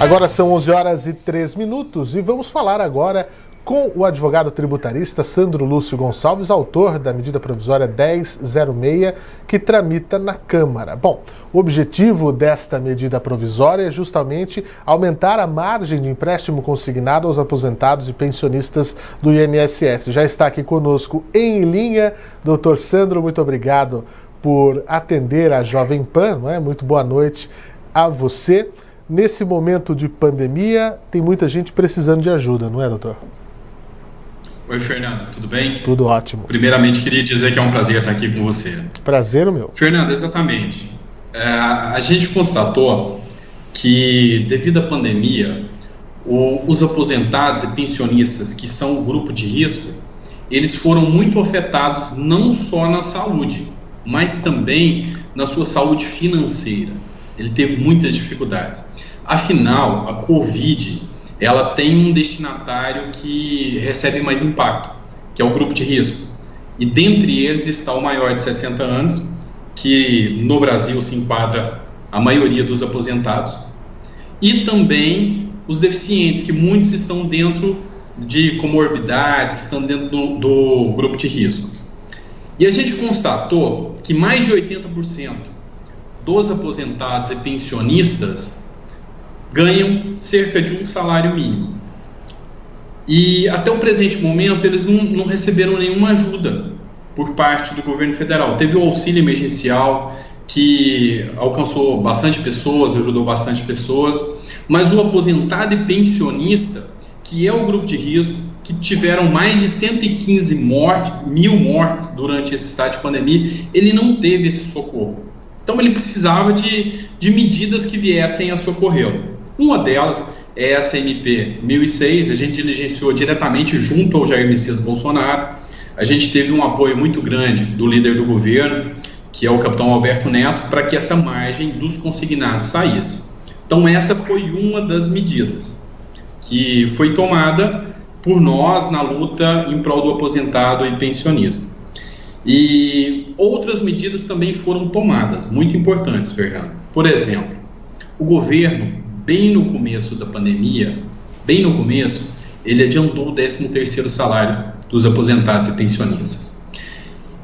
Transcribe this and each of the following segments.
Agora são 11 horas e 3 minutos e vamos falar agora com o advogado tributarista Sandro Lúcio Gonçalves, autor da medida provisória 1006, que tramita na Câmara. Bom, o objetivo desta medida provisória é justamente aumentar a margem de empréstimo consignado aos aposentados e pensionistas do INSS. Já está aqui conosco em linha, doutor Sandro, muito obrigado por atender a Jovem Pan, não é? Muito boa noite a você. Nesse momento de pandemia, tem muita gente precisando de ajuda, não é, doutor? Oi, Fernando, tudo bem? Tudo ótimo. Primeiramente, queria dizer que é um prazer estar aqui com você. Prazer o meu. Fernando, exatamente. A gente constatou que, devido à pandemia, os aposentados e pensionistas, que são o grupo de risco, eles foram muito afetados não só na saúde, mas também na sua saúde financeira. Ele teve muitas dificuldades. Afinal, a Covid, ela tem um destinatário que recebe mais impacto, que é o grupo de risco. E dentre eles está o maior de 60 anos, que no Brasil se enquadra a maioria dos aposentados, e também os deficientes, que muitos estão dentro de comorbidades, estão dentro do grupo de risco. E a gente constatou que mais de 80% dos aposentados e pensionistas ganham cerca de um salário mínimo. E até o presente momento eles não receberam nenhuma ajuda por parte do governo federal. Teve o auxílio emergencial, que alcançou bastante pessoas, ajudou bastante pessoas, mas o aposentado e pensionista, que é o grupo de risco, que tiveram mais de 115 mil mortes durante esse estado de pandemia, ele não teve esse socorro. Então ele precisava de medidas que viessem a socorrê-lo. Uma delas é essa MP 1006, a gente diligenciou diretamente junto ao Jair Messias Bolsonaro. A gente teve um apoio muito grande do líder do governo, que é o capitão Alberto Neto, para que essa margem dos consignados saísse. Então essa foi uma das medidas que foi tomada por nós na luta em prol do aposentado e pensionista. E outras medidas também foram tomadas, muito importantes, Fernando. Por exemplo, o governo, bem no começo da pandemia, ele adiantou o 13º salário dos aposentados e pensionistas.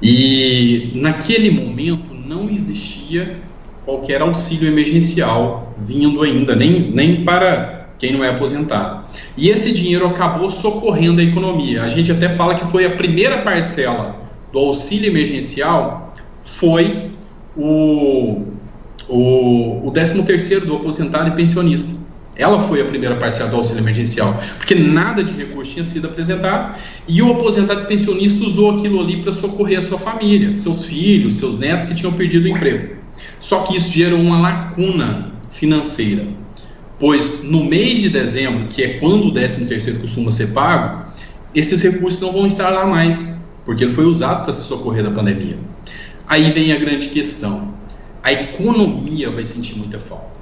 E naquele momento não existia qualquer auxílio emergencial vindo ainda, nem para quem não é aposentado. E esse dinheiro acabou socorrendo a economia. A gente até fala que foi a primeira parcela do auxílio emergencial, foi o 13º do aposentado e pensionista. Ela foi a primeira parcela do auxílio emergencial, porque nada de recurso tinha sido apresentado, e o aposentado e pensionista usou aquilo ali para socorrer a sua família, seus filhos, seus netos que tinham perdido o emprego. Só que isso gerou uma lacuna financeira, pois no mês de dezembro, que é quando o 13º costuma ser pago, esses recursos não vão estar lá mais, porque ele foi usado para se socorrer da pandemia. Aí vem a grande questão. A economia vai sentir muita falta.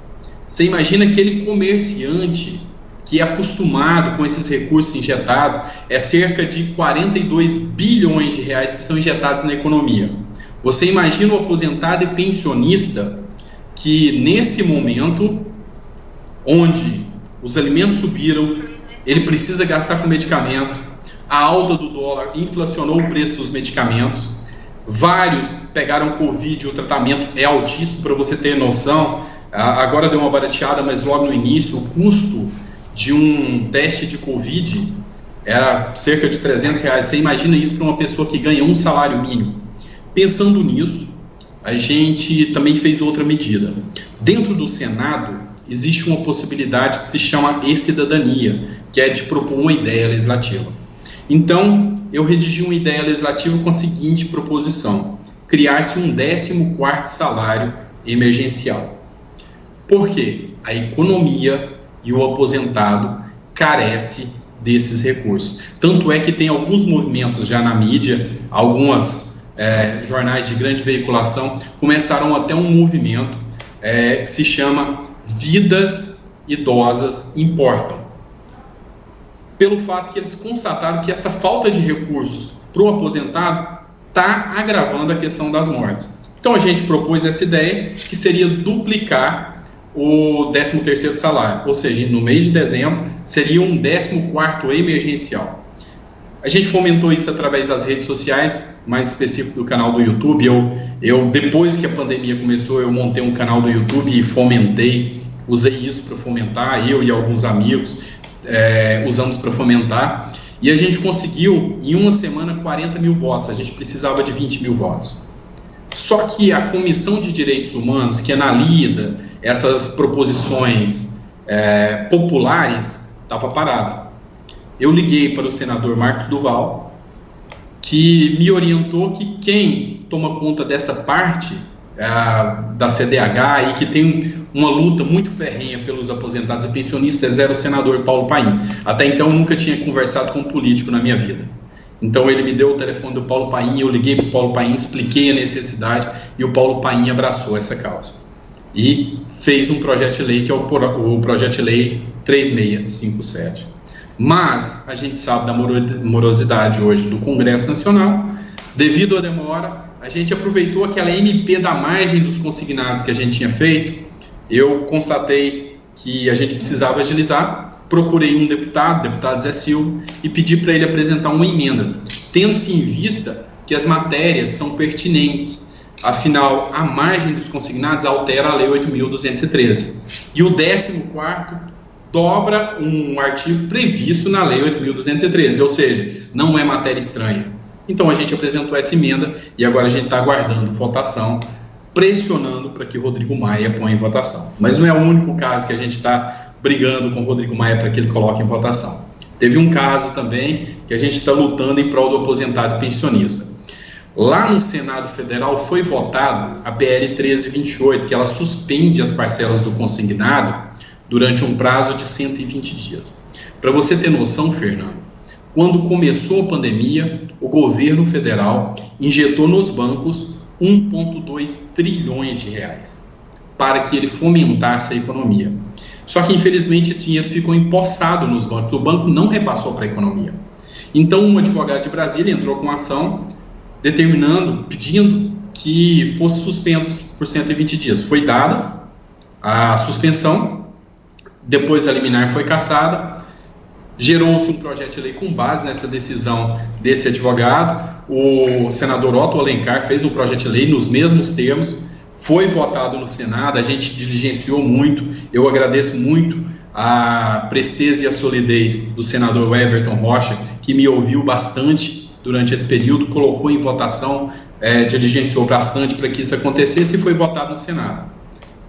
Você imagina aquele comerciante que é acostumado com esses recursos injetados, é cerca de 42 bilhões de reais que são injetados na economia. Você imagina o aposentado e pensionista que nesse momento, onde os alimentos subiram, ele precisa gastar com medicamento, a alta do dólar inflacionou o preço dos medicamentos, vários pegaram Covid, o tratamento é altíssimo, para você ter noção. Agora deu uma barateada, mas logo no início o custo de um teste de Covid era cerca de R$300. Você imagina isso para uma pessoa que ganha um salário mínimo. Pensando nisso, a gente também fez outra medida. Dentro do Senado existe uma possibilidade que se chama e-cidadania, que é de propor uma ideia legislativa. Então, eu redigi uma ideia legislativa com a seguinte proposição: criar-se um 14º salário emergencial. Por quê? A economia e o aposentado carece desses recursos. Tanto é que tem alguns movimentos já na mídia, algumas jornais de grande veiculação começaram até um movimento que se chama Vidas Idosas Importam. Pelo fato que eles constataram que essa falta de recursos para o aposentado está agravando a questão das mortes. Então a gente propôs essa ideia, que seria duplicar o 13º salário, ou seja, no mês de dezembro seria um 14º emergencial. A gente fomentou isso através das redes sociais, mais específico do canal do YouTube. Eu depois que a pandemia começou, eu montei um canal do YouTube e fomentei, usei isso para fomentar, eu e alguns amigos usamos para fomentar, e a gente conseguiu em uma semana 40 mil votos, a gente precisava de 20 mil votos. Só que a Comissão de Direitos Humanos, que analisa essas proposições populares, estava parada. Eu liguei para o senador Marcos Duval, que me orientou que quem toma conta dessa parte da CDH e que tem uma luta muito ferrenha pelos aposentados e pensionistas era o senador Paulo Paim. Até então eu nunca tinha conversado com um político na minha vida. Então ele me deu o telefone do Paulo Paim, eu liguei para o Paulo Paim, expliquei a necessidade e o Paulo Paim abraçou essa causa. E fez um projeto de lei que é o projeto de lei 3657. Mas a gente sabe da morosidade hoje do Congresso Nacional. Devido à demora, a gente aproveitou aquela MP da margem dos consignados que a gente tinha feito. Eu constatei que a gente precisava agilizar, procurei um deputado Zé Silva, e pedi para ele apresentar uma emenda, tendo-se em vista que as matérias são pertinentes. Afinal, a margem dos consignados altera a Lei 8.213. E o 14º dobra um artigo previsto na Lei 8.213, ou seja, não é matéria estranha. Então a gente apresentou essa emenda e agora a gente está aguardando votação, pressionando para que Rodrigo Maia ponha em votação. Mas não é o único caso que a gente está brigando com o Rodrigo Maia para que ele coloque em votação. Teve um caso também que a gente está lutando em prol do aposentado e pensionista. Lá no Senado Federal foi votado a PL 1328, que ela suspende as parcelas do consignado durante um prazo de 120 dias. Para você ter noção, Fernando, quando começou a pandemia, o governo federal injetou nos bancos 1,2 trilhões de reais para que ele fomentasse a economia. Só que, infelizmente, esse dinheiro ficou empossado nos bancos. O banco não repassou para a economia. Então, um advogado de Brasília entrou com uma ação pedindo que fosse suspenso por 120 dias. Foi dada a suspensão, depois a liminar foi cassada, gerou-se um projeto de lei com base nessa decisão desse advogado. O senador Otto Alencar fez um projeto de lei nos mesmos termos, foi votado no Senado, a gente diligenciou muito. Eu agradeço muito a presteza e a solidez do senador Everton Rocha, que me ouviu bastante durante esse período, colocou em votação, diligenciou bastante para que isso acontecesse e foi votado no Senado.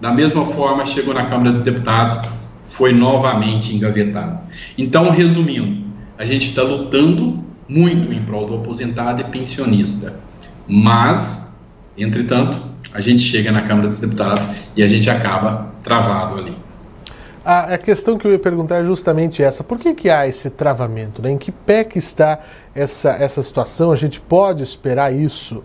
Da mesma forma, chegou na Câmara dos Deputados, foi novamente engavetado. Então, resumindo, a gente está lutando muito em prol do aposentado e pensionista, mas, entretanto, a gente chega na Câmara dos Deputados e a gente acaba travado ali. A questão que eu ia perguntar é justamente essa. Por que há esse travamento, né? Em que pé que está essa situação? A gente pode esperar isso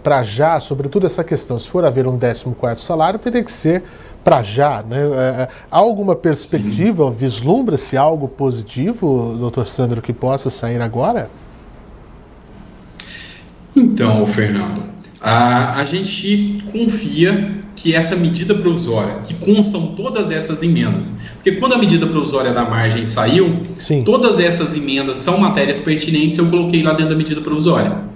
para já, sobretudo essa questão, se for haver um 14º salário, teria que ser para já, né? Há alguma perspectiva, Sim. Vislumbra-se algo positivo, doutor Sandro, que possa sair agora? Então, Fernando, a gente confia que essa medida provisória, que constam todas essas emendas, porque quando a medida provisória da margem saiu, Sim. Todas essas emendas são matérias pertinentes, eu coloquei lá dentro da medida provisória.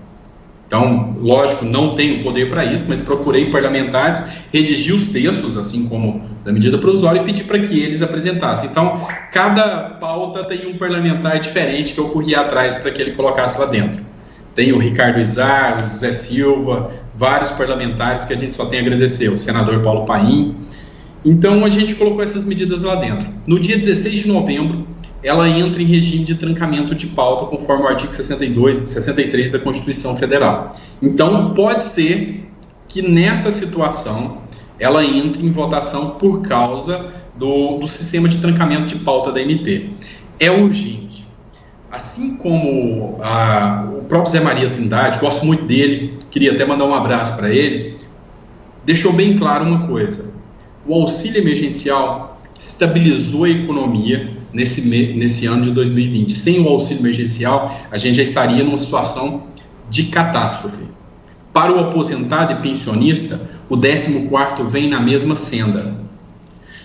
Então, lógico, não tenho poder para isso, mas procurei parlamentares, redigi os textos, assim como da medida provisória, e pedi para que eles apresentassem. Então, cada pauta tem um parlamentar diferente que eu corri atrás para que ele colocasse lá dentro. Tem o Ricardo Izar, o Zé Silva, vários parlamentares que a gente só tem a agradecer, o senador Paulo Paim. Então, a gente colocou essas medidas lá dentro. No dia 16 de novembro, ela entra em regime de trancamento de pauta, conforme o artigo 63 da Constituição Federal. Então, pode ser que nessa situação ela entre em votação por causa do sistema de trancamento de pauta da MP. É urgente. Assim como o próprio Zé Maria Trindade, gosto muito dele, queria até mandar um abraço para ele, deixou bem claro uma coisa: o auxílio emergencial estabilizou a economia nesse ano de 2020. Sem o auxílio emergencial, a gente já estaria numa situação de catástrofe. Para o aposentado e pensionista, o 14º vem na mesma senda.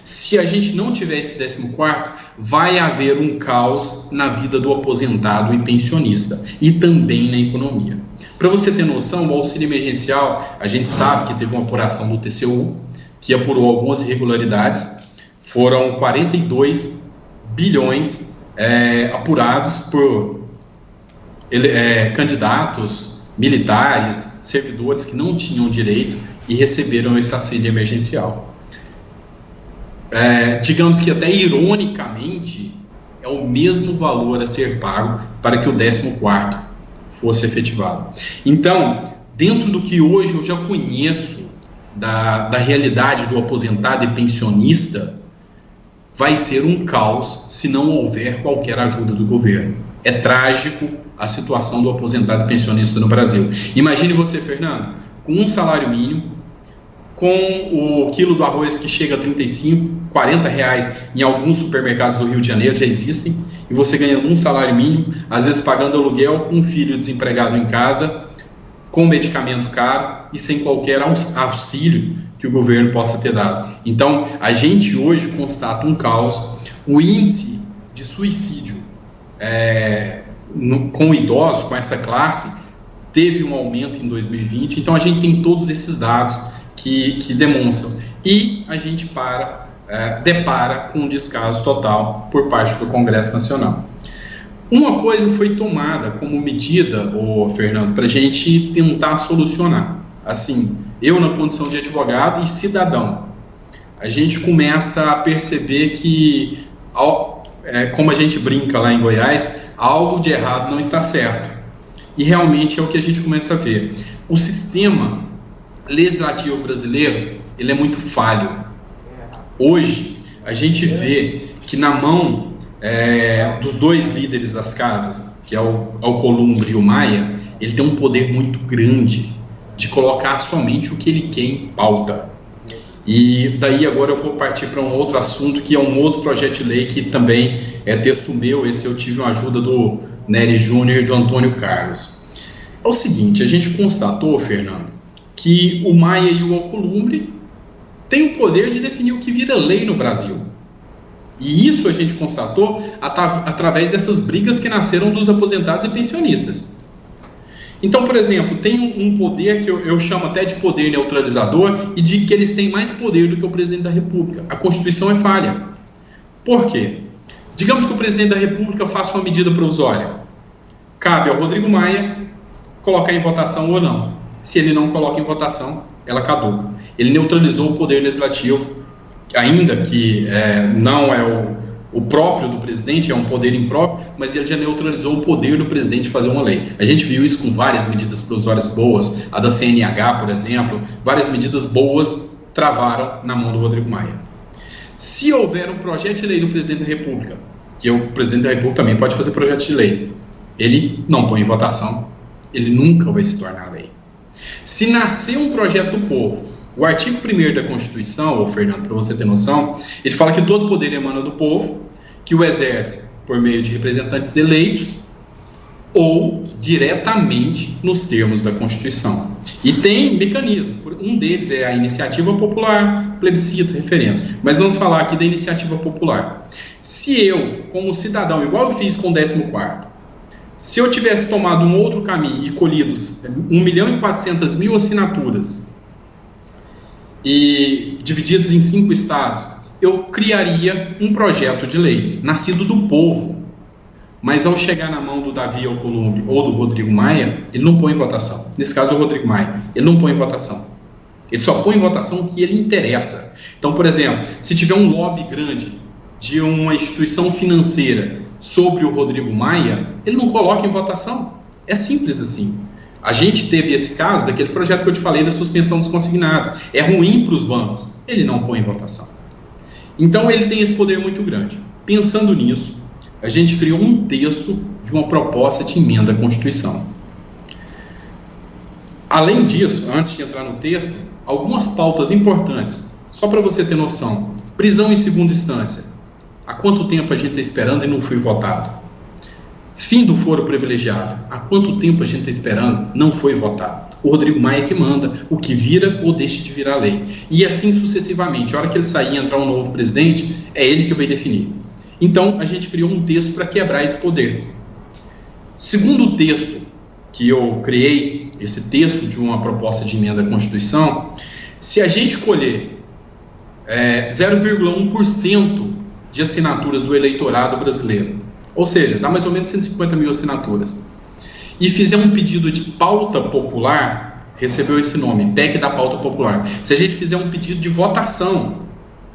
Se a gente não tiver esse 14º, vai haver um caos na vida do aposentado e pensionista e também na economia. Para você ter noção, o auxílio emergencial, a gente sabe que teve uma apuração do TCU, que apurou algumas irregularidades, foram 42 bilhões apurados por candidatos, militares, servidores que não tinham direito e receberam esse auxílio emergencial. Digamos que até ironicamente é o mesmo valor a ser pago para que o 14º fosse efetivado. Então, dentro do que hoje eu já conheço da realidade do aposentado e pensionista, vai ser um caos se não houver qualquer ajuda do governo. É trágico a situação do aposentado e pensionista no Brasil. Imagine você, Fernando, com um salário mínimo, com o quilo do arroz que chega a 35, 40 reais em alguns supermercados do Rio de Janeiro, já existem, e você ganhando um salário mínimo, às vezes pagando aluguel, com um filho desempregado em casa, com medicamento caro e sem qualquer auxílio que o governo possa ter dado. Então, a gente hoje constata um caos. O índice de suicídio com idosos, com essa classe, teve um aumento em 2020. Então, a gente tem todos esses dados que demonstram. E a gente depara com um descaso total por parte do Congresso Nacional. Uma coisa foi tomada como medida, Fernando, para a gente tentar solucionar. Assim, eu na condição de advogado e cidadão, a gente começa a perceber que, como a gente brinca lá em Goiás, algo de errado não está certo. E realmente é o que a gente começa a ver. O sistema legislativo brasileiro, ele é muito falho. Hoje, a gente vê que na mão dos dois líderes das casas, que é o Alcolumbre e o Maia, ele tem um poder muito grande de colocar somente o que ele quer em pauta. E daí agora eu vou partir para um outro assunto, que é um outro projeto de lei que também é texto meu. Esse eu tive uma ajuda do Nery Júnior e do Antônio Carlos. É o seguinte, a gente constatou, Fernando, que o Maia e o Alcolumbre têm o poder de definir o que vira lei no Brasil. E isso a gente constatou através dessas brigas que nasceram dos aposentados e pensionistas. Então, por exemplo, tem um poder que eu chamo até de poder neutralizador e de que eles têm mais poder do que o presidente da República. A Constituição é falha. Por quê? Digamos que o presidente da República faça uma medida provisória. Cabe ao Rodrigo Maia colocar em votação ou não. Se ele não coloca em votação, ela caduca. Ele neutralizou o poder legislativo, ainda que não é o próprio do presidente, é um poder impróprio, mas ele já neutralizou o poder do presidente fazer uma lei. A gente viu isso com várias medidas provisórias boas, a da CNH, por exemplo, várias medidas boas travaram na mão do Rodrigo Maia. Se houver um projeto de lei do presidente da República, que o presidente da República também pode fazer projeto de lei, ele não põe em votação, ele nunca vai se tornar lei. Se nascer um projeto do povo, o artigo 1º da Constituição, Fernando, para você ter noção, ele fala que todo poder emana do povo, que o exerce por meio de representantes eleitos ou diretamente nos termos da Constituição. E tem mecanismo, um deles é a iniciativa popular, plebiscito, referendo. Mas vamos falar aqui da iniciativa popular. Se eu, como cidadão, igual eu fiz com o 14º, se eu tivesse tomado um outro caminho e colhido 1.400.000 assinaturas e divididos em 5 estados, eu criaria um projeto de lei, nascido do povo. Mas ao chegar na mão do Davi Alcolumbre ou do Rodrigo Maia, ele não põe em votação. Nesse caso, o Rodrigo Maia, ele não põe em votação. Ele só põe em votação o que ele interessa. Então, por exemplo, se tiver um lobby grande de uma instituição financeira sobre o Rodrigo Maia, ele não coloca em votação. É simples assim. A gente teve esse caso daquele projeto que eu te falei da suspensão dos consignados. É ruim para os bancos. Ele não põe em votação. Então ele tem esse poder muito grande. Pensando nisso, a gente criou um texto de uma proposta de emenda à Constituição. Além disso, antes de entrar no texto, algumas pautas importantes, só para você ter noção. Prisão em segunda instância. Há quanto tempo a gente está esperando e não foi votado? Fim do foro privilegiado. Há quanto tempo a gente está esperando? Não foi votado. o Rodrigo Maia que manda o que vira ou deixa de virar lei. E assim sucessivamente. A hora que ele sair e entrar um novo presidente, é ele que vai definir. Então, a gente criou um texto para quebrar esse poder. Segundo texto que eu criei, esse texto de uma proposta de emenda à Constituição, se a gente colher 0,1% de assinaturas do eleitorado brasileiro, ou seja, dá mais ou menos 150 mil assinaturas, e fizer um pedido de pauta popular, recebeu esse nome, PEC da pauta popular. Se a gente fizer um pedido de votação,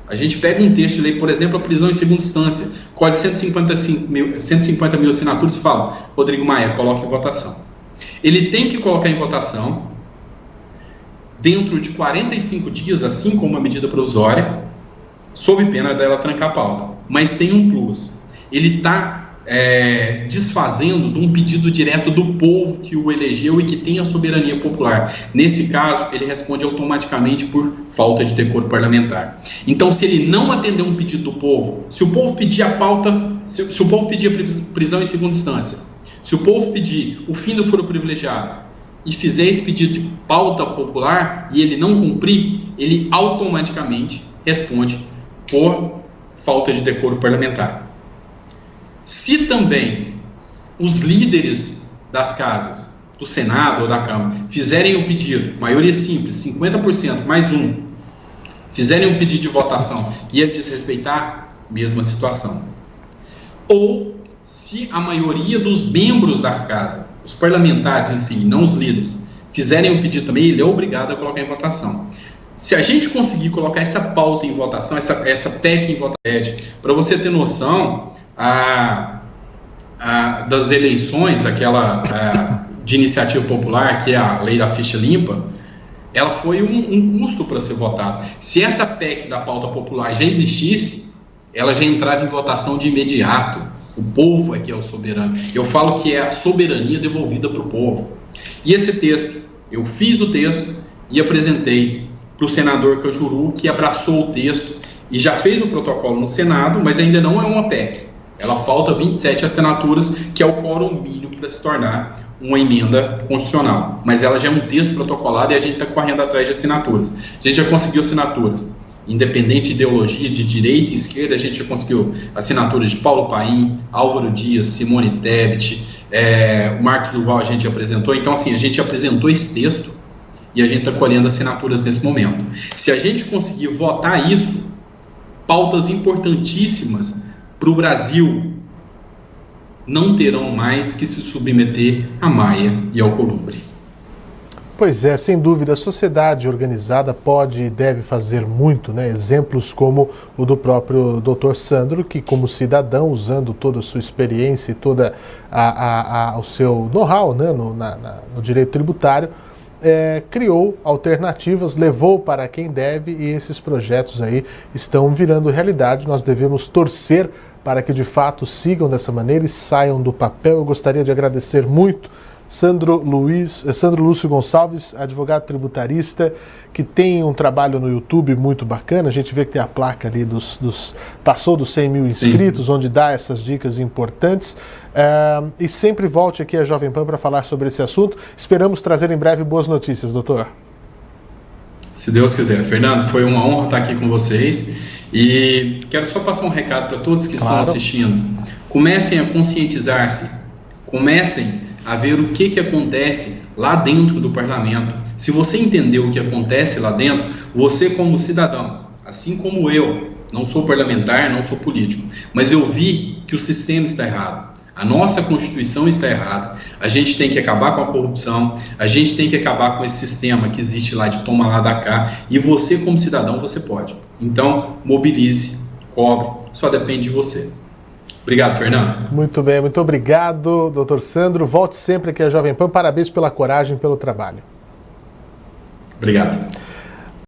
a gente pega um texto de lei, por exemplo, a prisão em segunda instância, colhe 150 mil assinaturas e fala, Rodrigo Maia, coloque em votação. Ele tem que colocar em votação dentro de 45 dias, assim como uma medida provisória, sob pena dela trancar a pauta. Mas tem um plus. Ele está desfazendo de um pedido direto do povo que o elegeu e que tem a soberania popular. Nesse caso, ele responde automaticamente por falta de decoro parlamentar. Então, se ele não atender um pedido do povo, se o povo pedir a pauta, se o povo pedir a prisão em segunda instância, se o povo pedir o fim do foro privilegiado e fizer esse pedido de pauta popular e ele não cumprir, ele automaticamente responde por falta de decoro parlamentar. Se também os líderes das casas, do Senado ou da Câmara, fizerem o pedido, maioria simples, 50% mais um, fizerem um pedido de votação e ele desrespeitar, mesma situação. Ou se a maioria dos membros da casa, os parlamentares em si, não os líderes, fizerem um pedido também, ele é obrigado a colocar em votação. Se a gente conseguir colocar essa pauta em votação, essa PEC em votação, para você ter noção, das eleições, aquela de iniciativa popular, que é a lei da ficha limpa, ela foi um custo para ser votada. Se essa PEC da pauta popular já existisse, ela já entrava em votação de imediato. O povo é que é o soberano. Eu falo que é a soberania devolvida para o povo. E esse texto, eu fiz o texto e apresentei para o senador Cajuru, que abraçou o texto e já fez o protocolo no Senado, mas ainda não é uma PEC. Ela falta 27 assinaturas, que é o quórum mínimo para se tornar uma emenda constitucional. Mas ela já é um texto protocolado e a gente está correndo atrás de assinaturas. A gente já conseguiu assinaturas. Independente de ideologia, de direita e esquerda, a gente já conseguiu assinaturas de Paulo Paim, Álvaro Dias, Simone Tebet, o Marcos Duval a gente apresentou. Então, assim, a gente apresentou esse texto e a gente está colhendo assinaturas nesse momento. Se a gente conseguir votar isso, pautas importantíssimas para o Brasil não terão mais que se submeter à Maia e ao Alcolumbre. Pois é, sem dúvida, a sociedade organizada pode e deve fazer muito, né? Exemplos como o do próprio Dr. Sandro, que como cidadão, usando toda a sua experiência e toda o seu know-how, né? no direito tributário, criou alternativas, levou para quem deve e esses projetos aí estão virando realidade. Nós devemos torcer para que de fato sigam dessa maneira e saiam do papel. Eu gostaria de agradecer muito Sandro Lúcio Gonçalves, advogado tributarista, que tem um trabalho no YouTube muito bacana. A gente vê que tem a placa ali passou dos 100 mil inscritos, onde dá essas dicas importantes. E sempre volte aqui à Jovem Pan para falar sobre esse assunto. Esperamos trazer em breve boas notícias, doutor. Se Deus quiser. Fernando, foi uma honra estar aqui com vocês. E quero só passar um recado para todos que estão assistindo. Comecem a conscientizar-se. Comecem a ver o que acontece lá dentro do parlamento. Se você entender o que acontece lá dentro, você como cidadão, assim como eu, não sou parlamentar, não sou político, mas eu vi que o sistema está errado. A nossa Constituição está errada. A gente tem que acabar com a corrupção, a gente tem que acabar com esse sistema que existe lá de toma lá da cá, e você como cidadão, você pode. Então, mobilize, cobre, só depende de você. Obrigado, Fernando. Muito bem, muito obrigado, doutor Sandro. Volte sempre aqui à Jovem Pan. Parabéns pela coragem, pelo trabalho. Obrigado.